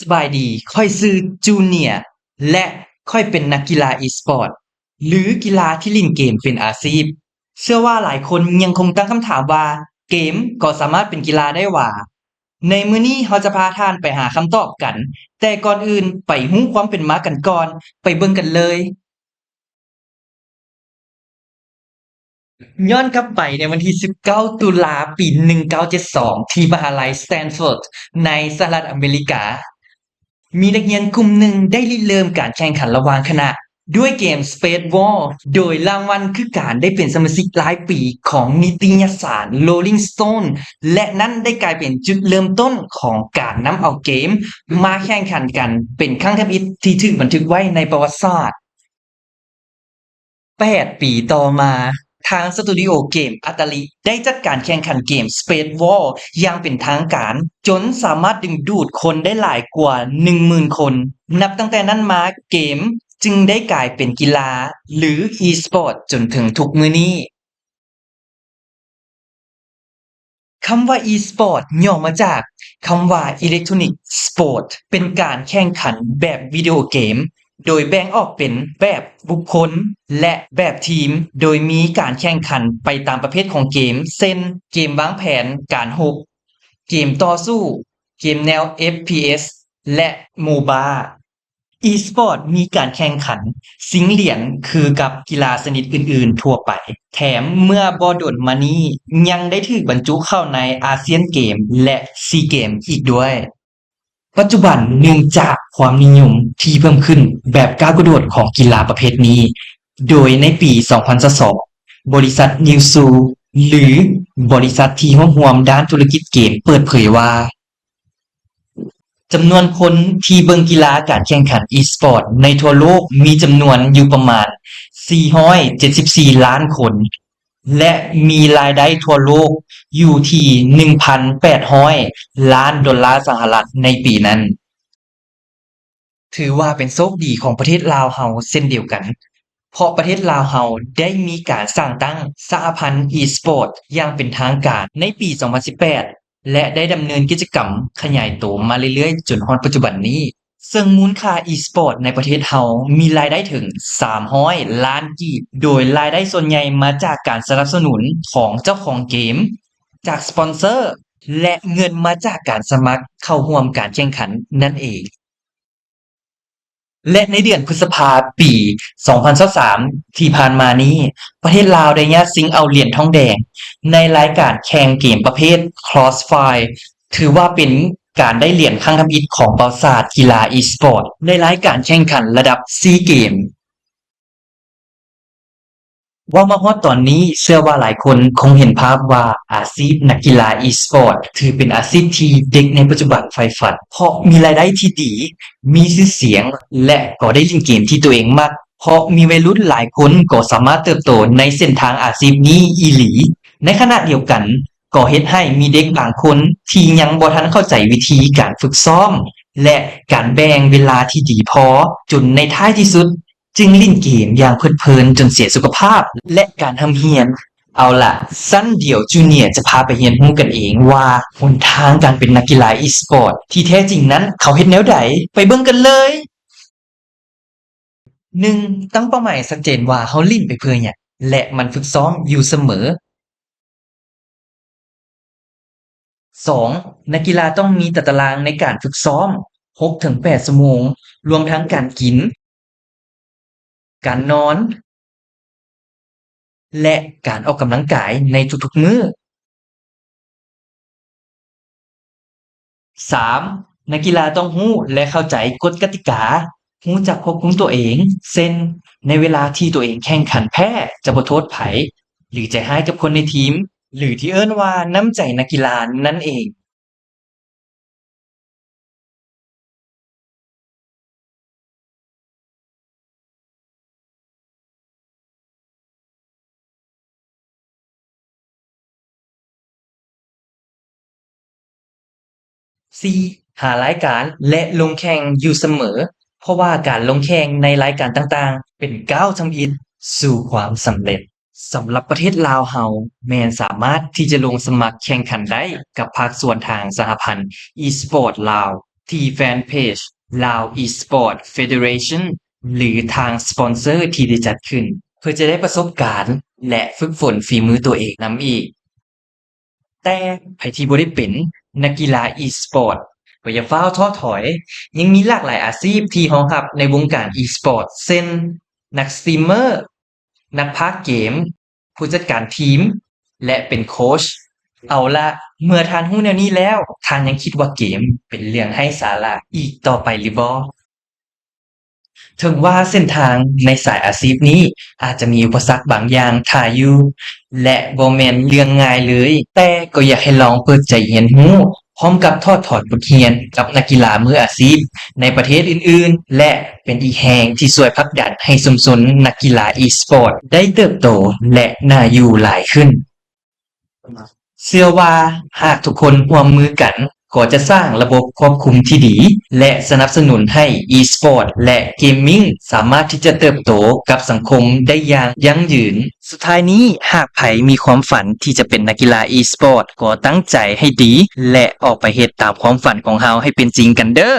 สบายดีค่อยซื้อจูเนียร์และค่อยเป็นนักกีฬาอีสปอร์ตหรือกีฬาที่เล่นเกมเป็นอาชีพเชื่อว่าหลายคนยังคงตั้งคำถามว่าเกมก็สามารถเป็นกีฬาได้หว่าในมื้อนี้เราจะพาท่านไปหาคำตอบกันแต่ก่อนอื่นไปรู้ความเป็นมากันก่อนไปเบิ่งกันเลยย้อนกลับไปในวันที่19ตุลาปี1972ที่มหาลัยสแตนฟอร์ดในสหรัฐอเมริกา มีนักเรียนกลุ่มหนึ่งได้ริเริ่มการแข่งขันระหว่างคณะด้วยเกม Space War โดยรางวัลคือการได้เป็นสมาชิกรายปีของนิตยสาร Rolling Stone และนั่นได้กลายเป็นจุดเริ่มต้นของการนำเอาเกมมาแข่งขันกันเป็นครั้งทำอิฐที่ถูกบันทึกไว้ในประวัติศาสตร์ 8 ปีต่อมาทางสตูดิโอเกม Atari ได้จัดการแข่งขันเกม Space War อย่างเป็นทางการจนสามารถดึงดูดคนได้หลายกว่า 10,000 คน นับตั้งแต่นั้นมาเกมจึงได้กลายเป็นกีฬาหรือ e-sport จนถึงทุกมื้อนี้ คำว่า e-sport ย่อมาจากคำว่า Electronic Sport เป็นการแข่งขันแบบวิดีโอเกม โดยแบ่งออกเป็นแบบบุคคลและแบบทีม โดยมีการแข่งขันไปตามประเภทของเกมเช่นเกมวางแผนการรบเกมต่อสู้เกมแนว FPS และ MOBA e-sport มีการแข่งขันสิงเหรียญคือกับกีฬาชนิดอื่นๆทั่วไปแถมเมื่อบ่โดนมานี้ยังได้ถูกบรรจุเข้าในอาเซียนเกมและซีเกมอีกด้วยปัจจุบันเนื่องจากความนิยมที่เพิ่มขึ้นแบบก้าวกระโดดของกีฬาประเภทนี้โดยในปี 2022บริษัท Newzoo หรือบริษัทที่ร่วมด้านธุรกิจเกมเปิดเผยว่า จำนวนคนที่เบิ่งกีฬาการแข่งขัน e-sport ในทั่วโลกมีจำนวนอยู่ประมาณ 474 ล้านคน และมีรายได้ทั่วโลกอยู่ที่ 1,800 ล้านดอลลาร์สหรัฐในปีนั้น ถือว่าเป็นโชคดีของประเทศลาวเราเช่นเดียวกัน เพราะประเทศลาวเราได้มีการสร้างตั้งสหพันธ์ e-sport อย่างเป็นทางการในปี 2018 และได้ดำเนินกิจกรรมขยายตัวมาเรื่อยๆจนฮอดปัจจุบันนี้ ซึ่งมูลค่า e-sport ในประเทศเรามีรายได้ถึง 300 ล้านกีบ โดยรายได้ส่วนใหญ่มาจากการสนับสนุนของเจ้าของเกม จากสปอนเซอร์ และเงินมาจากการสมัครเข้าร่วมการแข่งขันนั่นเอง และในเดือนพฤษภาปี 2023 ที่ผ่านมานี้ ประเทศลาวได้ญาติสิงเอาเหรียญทองแดงในรายการแข่งเกมประเภท Crossfire ถือว่าเป็นการได้เหรียญครั้งทำอิฐของประวัติศาสตร์กีฬา e-sport ในรายการแข่งขันระดับซีเกม เว้ามาฮอดตอนนี้เชื่อว่าหลายคนคงเห็นภาพว่าอาชีพนักกีฬา e-sport ถือเป็นอาชีพที่เด็กในปัจจุบันใฝ่ฝันเพราะมีรายได้ที่ดีมีชื่อเสียงและก็ได้เล่นเกมที่ตัวเองมักเพราะมีวัยรุ่นหลายคนก็สามารถเติบโตในเส้นทางอาชีพนี้อีหลีในขณะเดียวกันก็เฮ็ดให้มีเด็กบางคนที่ยังบ่ทันเข้าใจวิธีการฝึกซ้อมและการแบ่งเวลาที่ดีพอจนในท้ายที่สุด จึงเล่นเกมอย่างเพลิดเพลินจนเสียสุขภาพและการทำเรียนเอาล่ะซั้นเดี๋ยวจูเนียร์จะพาไปเรียนรู้กันเองว่าหนทางการเป็นนักกีฬา e-sport ที่แท้จริงนั้นเขาเฮ็ดแนวใดไปเบิ่งกันเลย1ตั้งเป้าหมายชัดเจนว่าเราเล่นไปเพื่อหยังและหมั่นฝึกซ้อมอยู่เสมอ2นักกีฬาต้องมีตารางในการฝึกซ้อม6-8ชั่วโมงรวมทั้งการกินการนอน และการออกกำลังกายในทุกๆมื้อ 3. นักกีฬาต้องรู้และเข้าใจกฎกติการู้จักควบคุมตัวเองเช่นในเวลาที่ตัวเองแข่งขันแพ้จะบ่โทษไผหรือใจร้ายกับคนในทีมหรือที่เอิ้นว่าน้ำใจนักกีฬานั่นเอง 4. หารายการและลงแข่งอยู่เสมอเพราะว่าการลงแข่งในรายการต่างๆเป็นก้าวทำอิฐสู่ความสำเร็จสำหรับประเทศลาวเราแม่นสามารถที่จะลงสมัครแข่งขันได้กับภาคส่วนทางสหพันธ์ e-sport ลาว ที่แฟนเพจ Lao Esport Federation หรือทางสปอนเซอร์ที่ได้จัดขึ้น เพื่อจะได้ประสบการณ์และฝึกฝนฝีมือตัวเองนำอีก แต่ไผที่บ่ได้เป็นนักกีฬา e-sport ก็อย่าฟ้าวท้อถอย ยังมีหลากหลายอาชีพที่รองรับในวงการ e-sport เช่น นักสตรีมเมอร์ นักพากย์เกม ผู้จัดการทีม และเป็นโคช เอาล่ะ เมื่อท่านรู้แนวนี้แล้ว ท่านยังคิดว่าเกมเป็นเรื่องไร้สาระอีกต่อไปหรือบ่ ถึงว่าเส้นทางในสายอาชีพนี้อาจจะมีอุปสรรคบางอย่างท่าอยู่และบ่แม่นเรื่องง่ายเลย แต่ก็อยากให้ลองเปิดใจเรียนรู้พร้อมกับถอดบทเรียนกับนักกีฬามืออาชีพในประเทศอื่นๆ และเป็นอีกแรงที่ช่วยผลักดันให้ชุมชนนักกีฬา e-sport ได้เติบโตและน่าอยู่หลายขึ้น เชื่อว่าหากทุกคนร่วมมือกันก็จะสร้างระบบควบคุมที่ดีและสนับสนุนให้ e-sport และเกมมิ่งสามารถที่จะเติบโตกับสังคมได้อย่างยั่งยืน สุดท้ายนี้หากไผมีความฝันที่จะเป็นนักกีฬา e-sport ก็ตั้งใจให้ดีและออกไปเฮ็ดตามความฝันของเราให้เป็นจริงกันเด้อ